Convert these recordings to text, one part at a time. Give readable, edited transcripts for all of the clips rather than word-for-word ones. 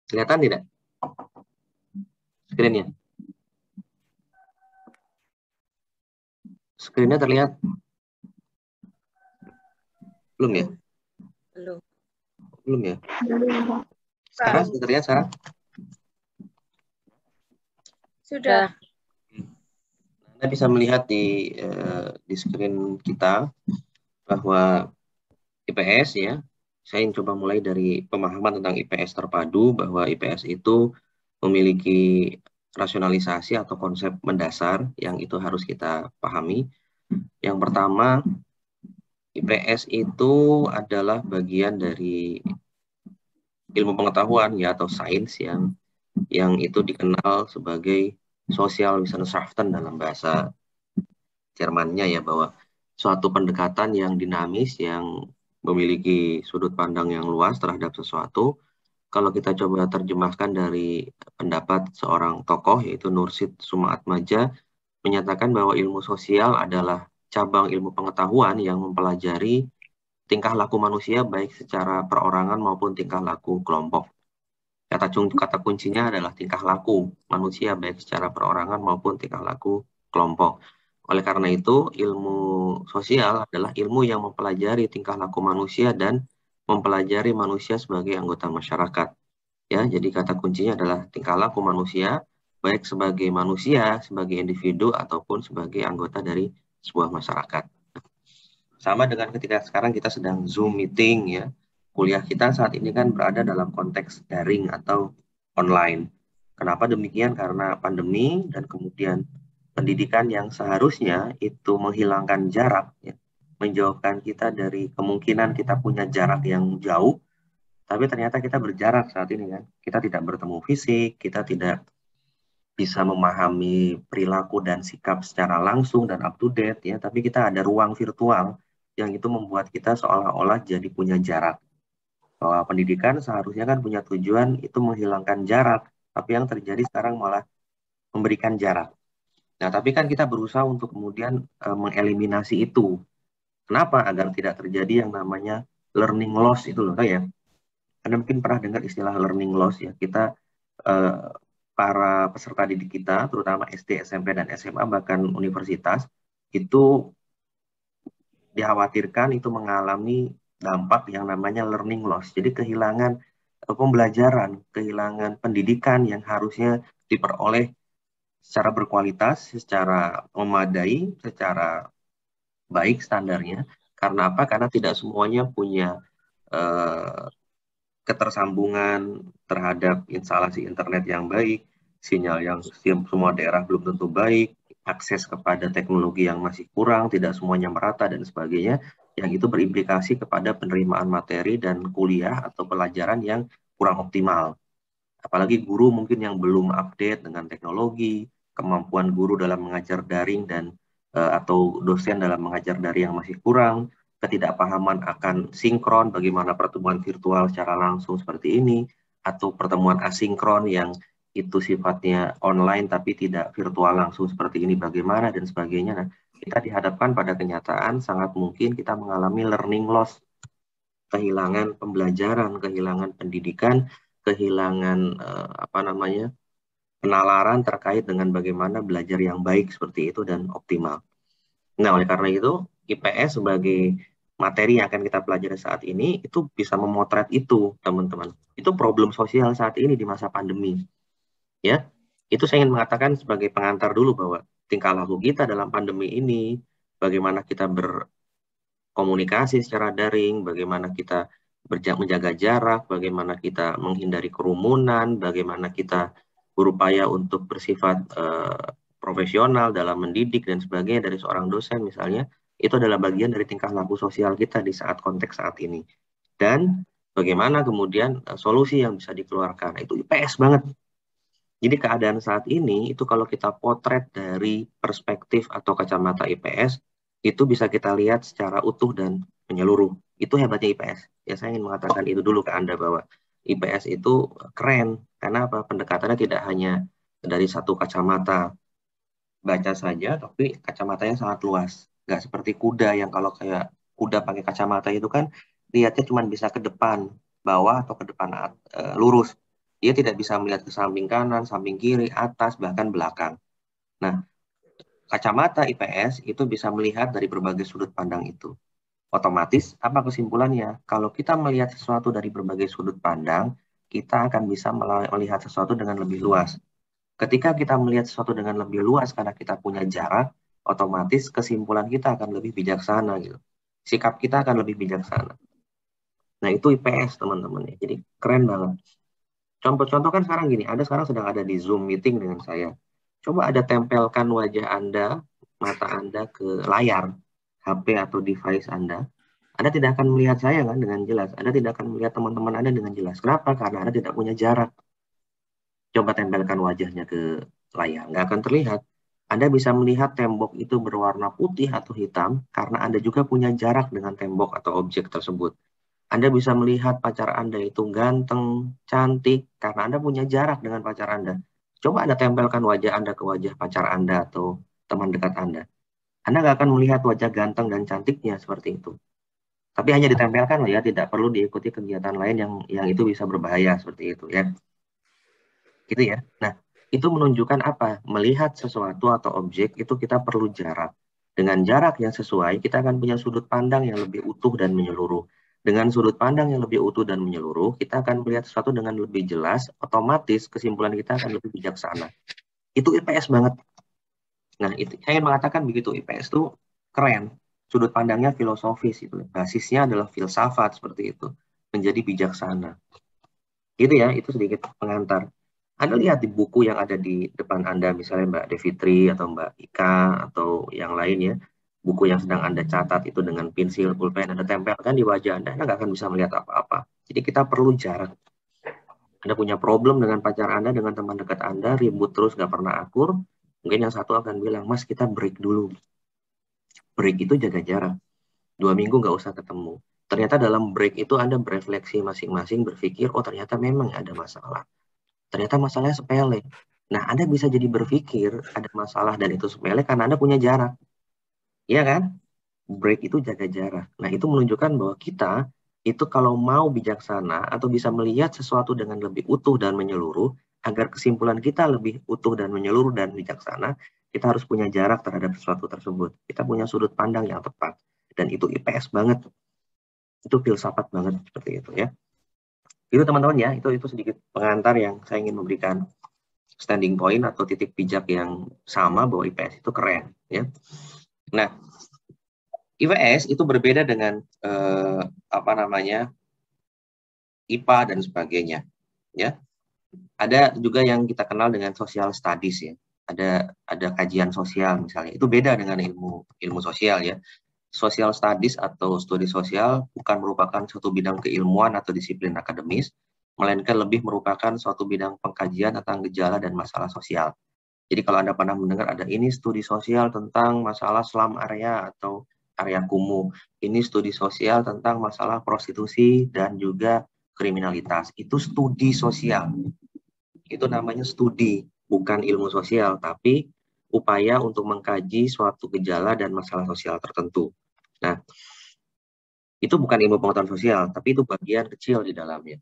Kelihatan tidak screen-nya? Screen-nya terlihat? Belum ya? Belum. Belum ya? Sekarang sudah terlihat sekarang? Sudah. Anda bisa melihat di screen kita bahwa IPS ya, saya ingin coba mulai dari pemahaman tentang IPS terpadu, bahwa IPS itu memiliki rasionalisasi atau konsep mendasar yang itu harus kita pahami. Yang pertama, IPS itu adalah bagian dari ilmu pengetahuan ya atau sains yang itu dikenal sebagai Social Wissenschaften dalam bahasa Jermannya ya, bahwa suatu pendekatan yang dinamis yang memiliki sudut pandang yang luas terhadap sesuatu. Kalau kita coba terjemahkan dari pendapat seorang tokoh yaitu Nursid Sumaatmaja, menyatakan bahwa ilmu sosial adalah cabang ilmu pengetahuan yang mempelajari tingkah laku manusia baik secara perorangan maupun tingkah laku kelompok. Kata kuncinya adalah tingkah laku manusia baik secara perorangan maupun tingkah laku kelompok. Oleh karena itu, ilmu sosial adalah ilmu yang mempelajari tingkah laku manusia dan mempelajari manusia sebagai anggota masyarakat. Ya, jadi kata kuncinya adalah tingkah laku manusia, baik sebagai manusia, sebagai individu, ataupun sebagai anggota dari sebuah masyarakat. Sama dengan ketika sekarang kita sedang Zoom meeting ya, kuliah kita saat ini kan berada dalam konteks daring atau online. Kenapa demikian? Karena pandemi dan kemudian pendidikan yang seharusnya itu menghilangkan jarak, ya, menjauhkan kita dari kemungkinan kita punya jarak yang jauh, tapi ternyata kita berjarak saat ini kan. Kita tidak bertemu fisik, kita tidak bisa memahami perilaku dan sikap secara langsung dan up to date ya, tapi kita ada ruang virtual yang itu membuat kita seolah-olah jadi punya jarak. Bahwa pendidikan seharusnya kan punya tujuan itu menghilangkan jarak, tapi yang terjadi sekarang malah memberikan jarak. Nah, tapi kan kita berusaha untuk kemudian mengeliminasi itu. Kenapa? Agar tidak terjadi yang namanya learning loss itu loh ya. Anda mungkin pernah dengar istilah learning loss ya. Kita para peserta didik kita, terutama SD, SMP, dan SMA, bahkan universitas, itu dikhawatirkan itu mengalami dampak yang namanya learning loss. Jadi kehilangan pembelajaran, kehilangan pendidikan yang harusnya diperoleh secara berkualitas, secara memadai, secara baik standarnya. Karena apa? Karena tidak semuanya punya eh, ketersambungan terhadap instalasi internet yang baik, sinyal yang semua daerah belum tentu baik, akses kepada teknologi yang masih kurang, tidak semuanya merata, dan sebagainya, yang itu berimplikasi kepada penerimaan materi dan kuliah atau pelajaran yang kurang optimal. Apalagi guru mungkin yang belum update dengan teknologi, kemampuan guru dalam mengajar daring dan atau dosen dalam mengajar daring yang masih kurang, ketidakpahaman akan sinkron, bagaimana pertemuan virtual secara langsung seperti ini, atau pertemuan asinkron yang itu sifatnya online tapi tidak virtual langsung seperti ini bagaimana, dan sebagainya. Nah, kita dihadapkan pada kenyataan sangat mungkin kita mengalami learning loss, kehilangan pembelajaran, kehilangan pendidikan, kehilangan penalaran terkait dengan bagaimana belajar yang baik seperti itu dan optimal. Nah, oleh karena itu, IPS sebagai materi yang akan kita pelajari saat ini itu bisa memotret itu, teman-teman. Itu problem sosial saat ini di masa pandemi. Ya, itu saya ingin mengatakan sebagai pengantar dulu bahwa tingkah laku kita dalam pandemi ini, bagaimana kita berkomunikasi secara daring, bagaimana kita menjaga jarak, bagaimana kita menghindari kerumunan, bagaimana kita berupaya untuk bersifat profesional dalam mendidik dan sebagainya dari seorang dosen misalnya, itu adalah bagian dari tingkah laku sosial kita di saat konteks saat ini. Dan bagaimana kemudian solusi yang bisa dikeluarkan, itu IPS banget. Jadi keadaan saat ini itu kalau kita potret dari perspektif atau kacamata IPS, itu bisa kita lihat secara utuh dan menyeluruh. Itu hebatnya IPS. Ya, saya ingin mengatakan itu dulu ke Anda bahwa IPS itu keren. Karena apa? Pendekatannya tidak hanya dari satu kacamata baca saja, tapi kacamatanya sangat luas. Nggak seperti kuda yang kalau kayak kuda pakai kacamata itu kan lihatnya cuma bisa ke depan, bawah, atau ke depan lurus. Dia tidak bisa melihat ke samping kanan, samping kiri, atas, bahkan belakang. Nah, kacamata IPS itu bisa melihat dari berbagai sudut pandang itu. Otomatis, apa kesimpulannya? Kalau kita melihat sesuatu dari berbagai sudut pandang, kita akan bisa melihat sesuatu dengan lebih luas. Ketika kita melihat sesuatu dengan lebih luas karena kita punya jarak, otomatis kesimpulan kita akan lebih bijaksana gitu. Sikap kita akan lebih bijaksana. Nah, itu IPS teman-teman ya. Jadi keren banget. Contoh-contoh kan sekarang gini, Anda sekarang sedang ada di Zoom meeting dengan saya. Coba Anda tempelkan wajah Anda, mata Anda ke layar HP atau device Anda. Anda tidak akan melihat saya kan dengan jelas. Anda tidak akan melihat teman-teman Anda dengan jelas. Kenapa? Karena Anda tidak punya jarak. Coba tempelkan wajahnya ke layar, nggak akan terlihat. Anda bisa melihat tembok itu berwarna putih atau hitam karena Anda juga punya jarak dengan tembok atau objek tersebut. Anda bisa melihat pacar Anda itu ganteng, cantik, karena Anda punya jarak dengan pacar Anda. Coba Anda tempelkan wajah Anda ke wajah pacar Anda atau teman dekat Anda. Anda nggak akan melihat wajah ganteng dan cantiknya seperti itu. Tapi hanya ditempelkan ya, tidak perlu diikuti kegiatan lain yang itu bisa berbahaya seperti itu ya. Gitu ya. Nah, itu menunjukkan apa? Melihat sesuatu atau objek itu kita perlu jarak. Dengan jarak yang sesuai, kita akan punya sudut pandang yang lebih utuh dan menyeluruh. Dengan sudut pandang yang lebih utuh dan menyeluruh, kita akan melihat sesuatu dengan lebih jelas, otomatis kesimpulan kita akan lebih bijaksana. Itu IPS banget. Nah, itu, saya ingin mengatakan begitu, IPS itu keren. Sudut pandangnya filosofis, itu. Basisnya adalah filsafat seperti itu. Menjadi bijaksana. Gitu ya, itu sedikit pengantar. Anda lihat di buku yang ada di depan Anda, misalnya Mbak Devitri atau Mbak Ika atau yang lain ya, buku yang sedang Anda catat itu dengan pensil, pulpen, Anda tempelkan di wajah Anda nggak akan bisa melihat apa-apa. Jadi kita perlu jarak. Anda punya problem dengan pacar Anda, dengan teman dekat Anda, ribut terus nggak pernah akur, mungkin yang satu akan bilang, Mas kita break dulu. Break itu jaga jarak. 2 minggu nggak usah ketemu. Ternyata dalam break itu Anda berefleksi masing-masing, berpikir, oh ternyata memang ada masalah. Ternyata masalahnya sepele. Nah, Anda bisa jadi berpikir ada masalah dan itu sepele karena Anda punya jarak. Iya kan? Break itu jaga jarak. Nah, itu menunjukkan bahwa kita itu kalau mau bijaksana atau bisa melihat sesuatu dengan lebih utuh dan menyeluruh, agar kesimpulan kita lebih utuh dan menyeluruh dan bijaksana, kita harus punya jarak terhadap sesuatu tersebut. Kita punya sudut pandang yang tepat. Dan itu IPS banget. Itu filsafat banget seperti itu ya. Itu teman-teman ya, itu sedikit pengantar yang saya ingin memberikan standing point atau titik pijak yang sama bahwa IPS itu keren ya. Nah, IPS itu berbeda dengan apa namanya IPA dan sebagainya ya. Ada juga yang kita kenal dengan social studies ya. Ada kajian sosial misalnya. Itu beda dengan ilmu sosial ya. Social studies atau studi sosial bukan merupakan suatu bidang keilmuan atau disiplin akademis, melainkan lebih merupakan suatu bidang pengkajian tentang gejala dan masalah sosial. Jadi kalau Anda pernah mendengar ada ini studi sosial tentang masalah slum area atau area kumuh, ini studi sosial tentang masalah prostitusi dan juga kriminalitas. Itu studi sosial. Itu namanya studi, bukan ilmu sosial, tapi upaya untuk mengkaji suatu gejala dan masalah sosial tertentu. Nah, itu bukan ilmu pengetahuan sosial, tapi itu bagian kecil di dalamnya.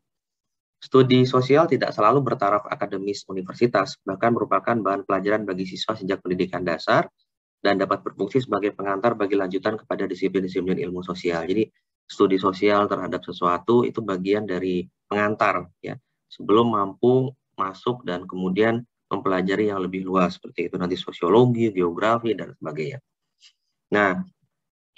Studi sosial tidak selalu bertaraf akademis universitas, bahkan merupakan bahan pelajaran bagi siswa sejak pendidikan dasar dan dapat berfungsi sebagai pengantar bagi lanjutan kepada disiplin-disiplin ilmu sosial. Jadi, studi sosial terhadap sesuatu itu bagian dari pengantar ya, sebelum mampu masuk dan kemudian mempelajari yang lebih luas seperti itu nanti sosiologi, geografi dan sebagainya. Nah,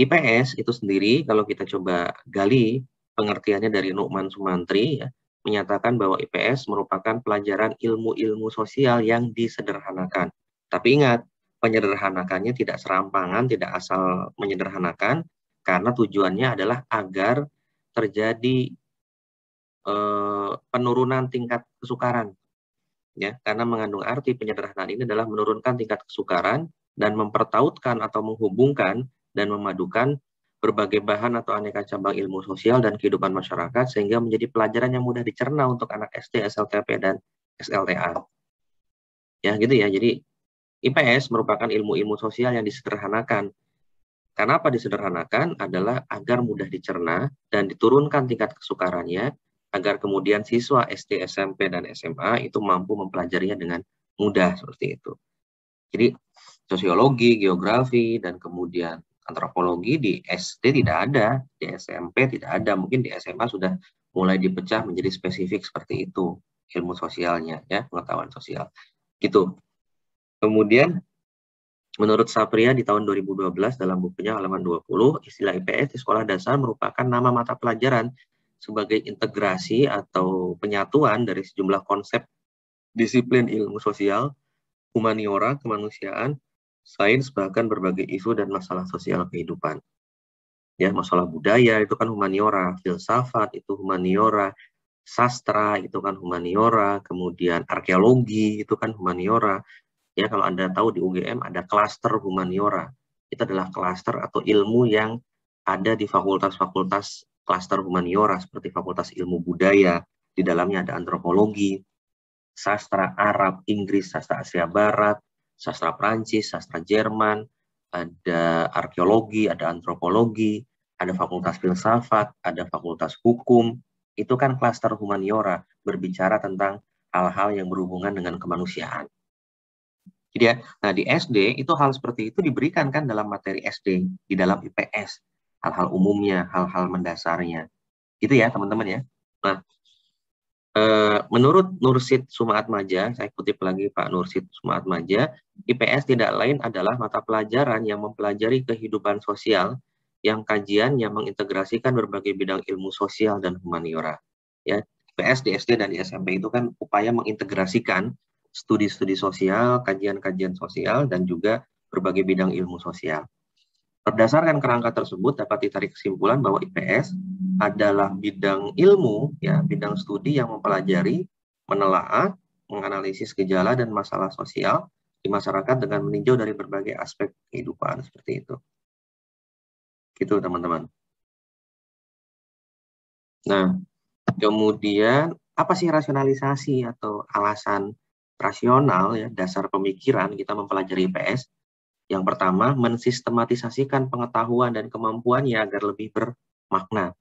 IPS itu sendiri kalau kita coba gali pengertiannya dari Nu'man Sumantri ya, menyatakan bahwa IPS merupakan pelajaran ilmu-ilmu sosial yang disederhanakan. Tapi ingat, penyederhanakannya tidak serampangan, tidak asal menyederhanakan, karena tujuannya adalah agar terjadi penurunan tingkat kesukaran. Ya, karena mengandung arti penyederhanaan ini adalah menurunkan tingkat kesukaran dan mempertautkan atau menghubungkan dan memadukan berbagai bahan atau aneka cabang ilmu sosial dan kehidupan masyarakat sehingga menjadi pelajaran yang mudah dicerna untuk anak SD, SLTP, dan SLTA. Ya, gitu ya. Jadi IPS merupakan ilmu-ilmu sosial yang disederhanakan. Kenapa disederhanakan? Adalah agar mudah dicerna dan diturunkan tingkat kesukarannya agar kemudian siswa SD, SMP, dan SMA itu mampu mempelajarinya dengan mudah seperti itu. Jadi sosiologi, geografi, dan kemudian antropologi di SD tidak ada, di SMP tidak ada, mungkin di SMA sudah mulai dipecah menjadi spesifik seperti itu ilmu sosialnya, ya, pengetahuan sosial. Gitu. Kemudian menurut Sapria di tahun 2012 dalam bukunya halaman 20, istilah IPS di sekolah dasar merupakan nama mata pelajaran sebagai integrasi atau penyatuan dari sejumlah konsep disiplin ilmu sosial, humaniora, kemanusiaan, sains, bahkan berbagai isu dan masalah sosial kehidupan. Ya, masalah budaya itu kan humaniora, filsafat itu humaniora, sastra itu kan humaniora, kemudian arkeologi itu kan humaniora. Ya, kalau Anda tahu di UGM ada klaster humaniora. Itu adalah klaster atau ilmu yang ada di fakultas-fakultas klaster humaniora seperti Fakultas Ilmu Budaya, di dalamnya ada antropologi, sastra Arab, Inggris, sastra Asia Barat, sastra Prancis, sastra Jerman, ada arkeologi, ada antropologi, ada fakultas filsafat, ada fakultas hukum. Itu kan klaster humaniora, berbicara tentang hal-hal yang berhubungan dengan kemanusiaan. Jadi ya, nah di SD itu hal seperti itu diberikan kan dalam materi SD, di dalam IPS, hal-hal umumnya, hal-hal mendasarnya. Gitu ya teman-teman ya. Nah, menurut Nursid Sumaatmaja, saya kutip lagi Pak Nursid Sumaatmaja, IPS tidak lain adalah mata pelajaran yang mempelajari kehidupan sosial yang kajiannya mengintegrasikan berbagai bidang ilmu sosial dan humaniora. Ya, IPS di SD dan di SMP itu kan upaya mengintegrasikan studi-studi sosial, kajian-kajian sosial, dan juga berbagai bidang ilmu sosial. Berdasarkan kerangka tersebut dapat ditarik kesimpulan bahwa IPS adalah bidang ilmu, ya, bidang studi yang mempelajari, menelaah, menganalisis gejala dan masalah sosial di masyarakat dengan meninjau dari berbagai aspek kehidupan seperti itu. Gitu teman-teman. Nah, kemudian apa sih rasionalisasi atau alasan rasional, ya, dasar pemikiran kita mempelajari IPS? Yang pertama, mensistematisasikan pengetahuan dan kemampuannya agar lebih bermakna.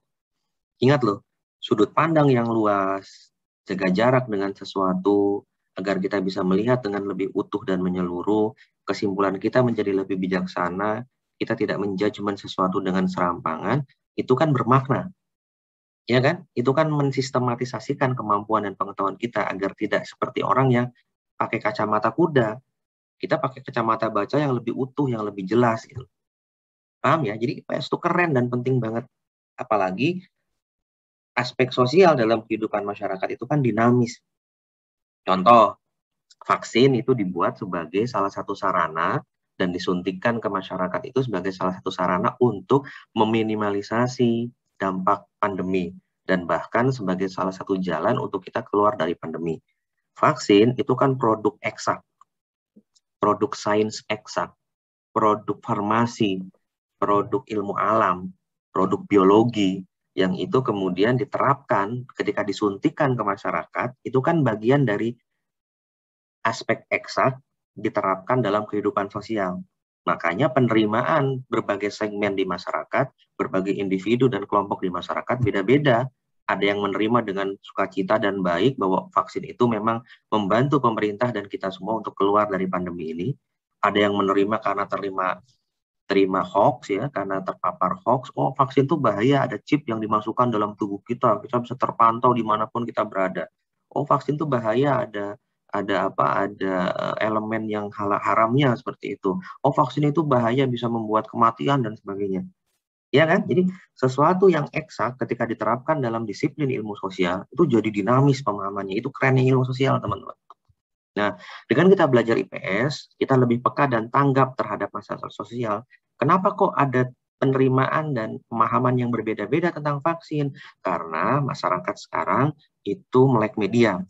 Ingat loh, sudut pandang yang luas, jaga jarak dengan sesuatu, agar kita bisa melihat dengan lebih utuh dan menyeluruh, kesimpulan kita menjadi lebih bijaksana, kita tidak menjudgment sesuatu dengan serampangan, itu kan bermakna. Ya kan? Itu kan mensistematisasikan kemampuan dan pengetahuan kita agar tidak seperti orang yang pakai kacamata kuda. Kita pakai kacamata baca yang lebih utuh, yang lebih jelas gitu. Paham ya? Jadi IPS itu keren dan penting banget. Apalagi aspek sosial dalam kehidupan masyarakat itu kan dinamis. Contoh, vaksin itu dibuat sebagai salah satu sarana dan disuntikkan ke masyarakat itu sebagai salah satu sarana untuk meminimalisasi dampak pandemi dan bahkan sebagai salah satu jalan untuk kita keluar dari pandemi. Vaksin itu kan produk eksak, produk sains eksak, produk farmasi, produk ilmu alam, produk biologi, yang itu kemudian diterapkan ketika disuntikan ke masyarakat, itu kan bagian dari aspek eksak diterapkan dalam kehidupan sosial. Makanya penerimaan berbagai segmen di masyarakat, berbagai individu dan kelompok di masyarakat beda-beda. Ada yang menerima dengan sukacita dan baik bahwa vaksin itu memang membantu pemerintah dan kita semua untuk keluar dari pandemi ini. Ada yang menerima karena terima hoax, ya, karena terpapar hoax. Oh, vaksin itu bahaya, ada chip yang dimasukkan dalam tubuh kita bisa terpantau dimanapun kita berada. Oh, vaksin itu bahaya, ada elemen yang haramnya seperti itu. Oh, vaksin itu bahaya, bisa membuat kematian dan sebagainya. Ya kan? Jadi sesuatu yang eksak ketika diterapkan dalam disiplin ilmu sosial itu jadi dinamis pemahamannya. Itu kerennya ilmu sosial, teman-teman. Nah, dengan kita belajar IPS, kita lebih peka dan tanggap terhadap masalah sosial. Kenapa kok ada penerimaan dan pemahaman yang berbeda-beda tentang vaksin? Karena masyarakat sekarang itu melek media.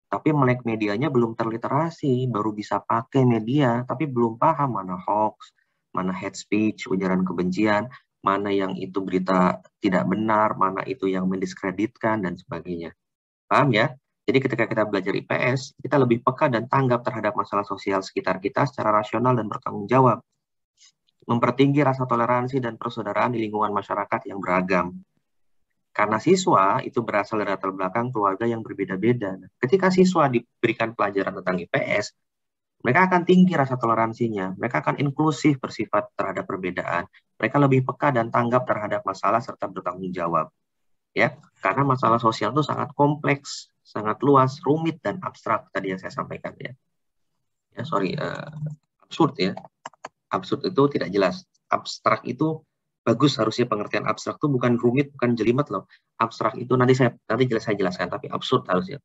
Tapi melek medianya belum terliterasi, baru bisa pakai media, tapi belum paham mana hoax, mana hate speech, ujaran kebencian, mana yang itu berita tidak benar, mana itu yang mendiskreditkan, dan sebagainya. Paham ya? Jadi ketika kita belajar IPS, kita lebih peka dan tanggap terhadap masalah sosial sekitar kita secara rasional dan bertanggung jawab. Mempertinggi rasa toleransi dan persaudaraan di lingkungan masyarakat yang beragam. Karena siswa itu berasal dari latar belakang keluarga yang berbeda-beda. Ketika siswa diberikan pelajaran tentang IPS, mereka akan tinggi rasa toleransinya, mereka akan inklusif bersifat terhadap perbedaan, mereka lebih peka dan tanggap terhadap masalah serta bertanggung jawab. Ya, karena masalah sosial itu sangat kompleks, sangat luas, rumit dan abstrak tadi yang saya sampaikan ya. Absurd ya. Absurd itu tidak jelas. Abstrak itu bagus, harusnya pengertian abstrak itu bukan rumit, bukan jelimet loh. Abstrak itu nanti saya jelaskan, tapi absurd harusnya.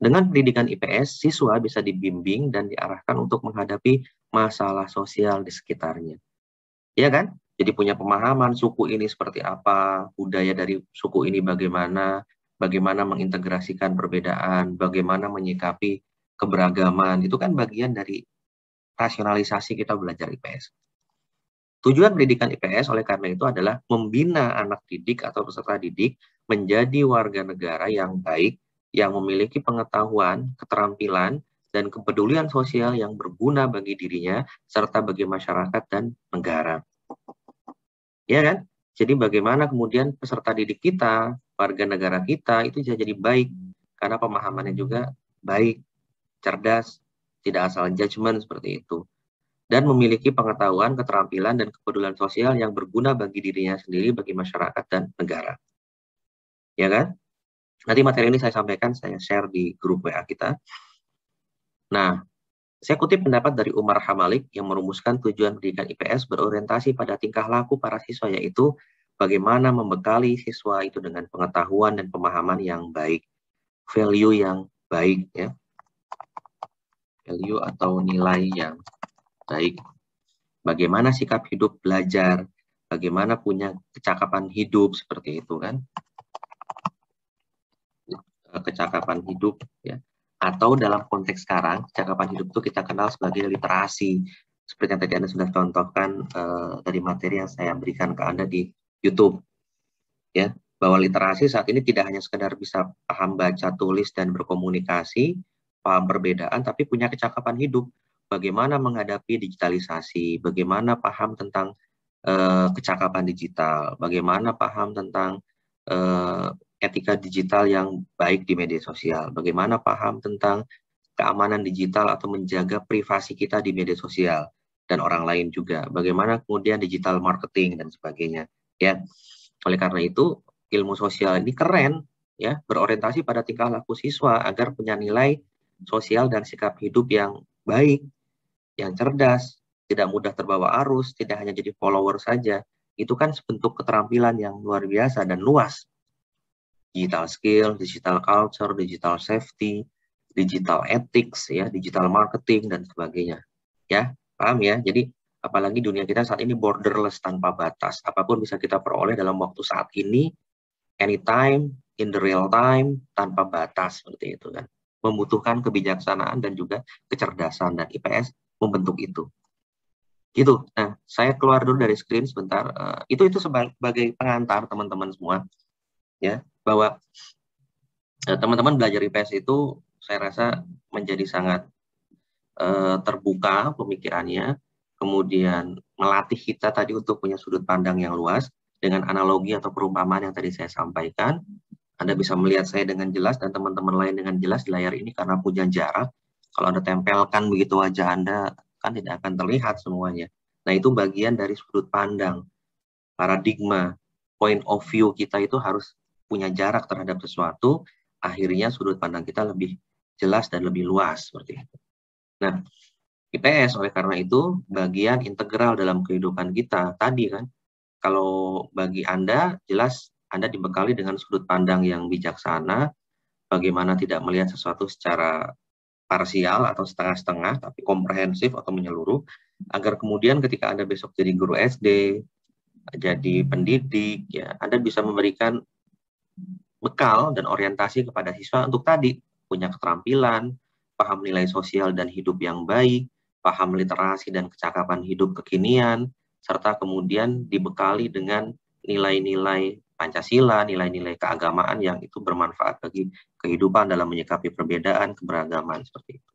Dengan pendidikan IPS, siswa bisa dibimbing dan diarahkan untuk menghadapi masalah sosial di sekitarnya. Ya kan? Jadi punya pemahaman suku ini seperti apa, budaya dari suku ini bagaimana, bagaimana mengintegrasikan perbedaan, bagaimana menyikapi keberagaman. Itu kan bagian dari rasionalisasi kita belajar IPS. Tujuan pendidikan IPS oleh karena itu adalah membina anak didik atau peserta didik menjadi warga negara yang baik, yang memiliki pengetahuan, keterampilan, dan kepedulian sosial yang berguna bagi dirinya, serta bagi masyarakat dan negara. Ya kan? Jadi bagaimana kemudian peserta didik kita, warga negara kita, itu bisa jadi baik, karena pemahamannya juga baik, cerdas, tidak asal judgement seperti itu. Dan memiliki pengetahuan, keterampilan, dan kepedulian sosial yang berguna bagi dirinya sendiri, bagi masyarakat dan negara. Ya kan? Nanti materi ini saya sampaikan, saya share di grup WA kita. Nah, saya kutip pendapat dari Umar Hamalik yang merumuskan tujuan pendidikan IPS berorientasi pada tingkah laku para siswa, yaitu bagaimana membekali siswa itu dengan pengetahuan dan pemahaman yang baik, value yang baik, ya. Value atau nilai yang baik. Bagaimana sikap hidup belajar, bagaimana punya kecakapan hidup seperti itu kan. Kecakapan hidup ya. Atau dalam konteks sekarang, kecakapan hidup itu kita kenal sebagai literasi. Seperti yang tadi Anda sudah contohkan dari materi yang saya berikan ke Anda di YouTube. Ya, bahwa literasi saat ini tidak hanya sekedar bisa paham baca, tulis, dan berkomunikasi, paham perbedaan, tapi punya kecakapan hidup. Bagaimana menghadapi digitalisasi, bagaimana paham tentang kecakapan digital, bagaimana paham tentang etika digital yang baik di media sosial, bagaimana paham tentang keamanan digital atau menjaga privasi kita di media sosial dan orang lain juga, bagaimana kemudian digital marketing dan sebagainya. Ya, oleh karena itu ilmu sosial ini keren, ya, berorientasi pada tingkah laku siswa agar punya nilai sosial dan sikap hidup yang baik, yang cerdas, tidak mudah terbawa arus, tidak hanya jadi follower saja. Itu kan bentuk keterampilan yang luar biasa dan luas. Digital skill, digital culture, digital safety, digital ethics, ya, digital marketing dan sebagainya. Ya, paham ya? Jadi apalagi dunia kita saat ini borderless, tanpa batas. Apapun bisa kita peroleh dalam waktu saat ini, anytime, in the real time, tanpa batas seperti itu kan. Membutuhkan kebijaksanaan dan juga kecerdasan, dan IPS membentuk itu. Gitu. Nah, saya keluar dulu dari screen sebentar. Itu sebagai pengantar teman-teman semua, ya, bahwa teman-teman belajar IPS itu saya rasa menjadi sangat terbuka pemikirannya, kemudian melatih kita tadi untuk punya sudut pandang yang luas dengan analogi atau perumpamaan yang tadi saya sampaikan. Anda bisa melihat saya dengan jelas dan teman-teman lain dengan jelas di layar ini karena punya jarak. Kalau Anda tempelkan begitu wajah Anda, kan tidak akan terlihat semuanya. Nah, itu bagian dari sudut pandang, paradigma, point of view kita itu harus punya jarak terhadap sesuatu, akhirnya sudut pandang kita lebih jelas dan lebih luas seperti itu. Nah, IPS oleh karena itu bagian integral dalam kehidupan kita tadi kan. Kalau bagi Anda, jelas Anda dibekali dengan sudut pandang yang bijaksana, bagaimana tidak melihat sesuatu secara parsial atau setengah-setengah, tapi komprehensif atau menyeluruh, agar kemudian ketika Anda besok jadi guru SD, jadi pendidik, ya, Anda bisa memberikan bekal dan orientasi kepada siswa untuk tadi, punya keterampilan, paham nilai sosial dan hidup yang baik, paham literasi dan kecakapan hidup kekinian, serta kemudian dibekali dengan nilai-nilai Pancasila, nilai-nilai keagamaan yang itu bermanfaat bagi kehidupan dalam menyikapi perbedaan, keberagaman, seperti itu.